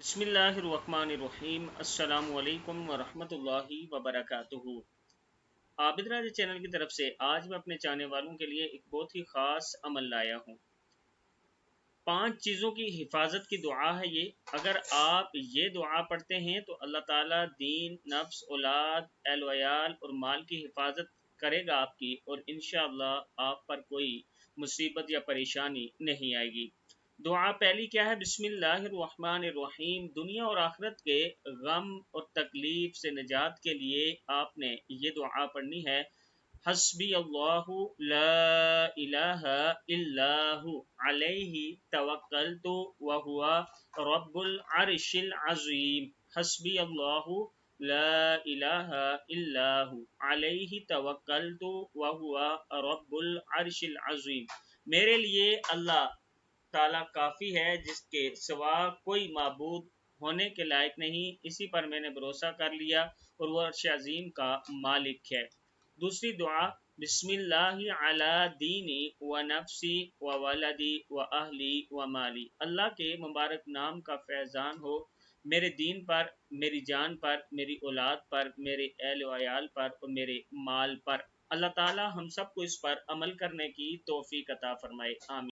بسم اللہ الرحمن الرحیم۔ السلام علیکم ورحمۃ اللہ وبرکاتہ۔ عابد راج چینل کی طرف سے آج میں اپنے چاہنے والوں کے لیے ایک بہت ہی خاص عمل لایا ہوں۔ 5 چیزوں کی حفاظت کی دعا ہے یہ۔ اگر آپ یہ دعا پڑھتے ہیں تو اللہ تعالیٰ دین، نفس، اولاد، اہل و عیال اور مال کی حفاظت کرے گا آپ کی، اور انشاءاللہ آپ پر کوئی مصیبت یا پریشانی نہیں آئے گی۔ دعا پہلی کیا ہے؟ بسم اللہ الرحمن الرحیم۔ دنیا اور آخرت کے غم اور تکلیف سے نجات کے لیے آپ نے یہ دعا پڑھنی ہے۔ حسبی اللہ لا الہ الا ہو علیہ توکلت وہو رب العرش العظیم۔ حسبی اللہ لا الہ الا ہو علیہ توکلت وہو رب العرش العظیم۔ میرے لیے اللہ تعالیٰ کافی ہے، جس کے سوا کوئی معبود ہونے کے لائق نہیں، اسی پر میں نے بھروسہ کر لیا اور وہ عرش عظیم کا مالک ہے۔ دوسری دعا، بسم اللہ علی دینی و نفسی و ولدی و اہلی و مالی۔ اللہ کے مبارک نام کا فیضان ہو میرے دین پر، میری جان پر، میری اولاد پر، میرے اہل و عیال پر اور میرے مال پر۔ اللہ تعالی ہم سب کو اس پر عمل کرنے کی توفیق عطا فرمائے، آمین۔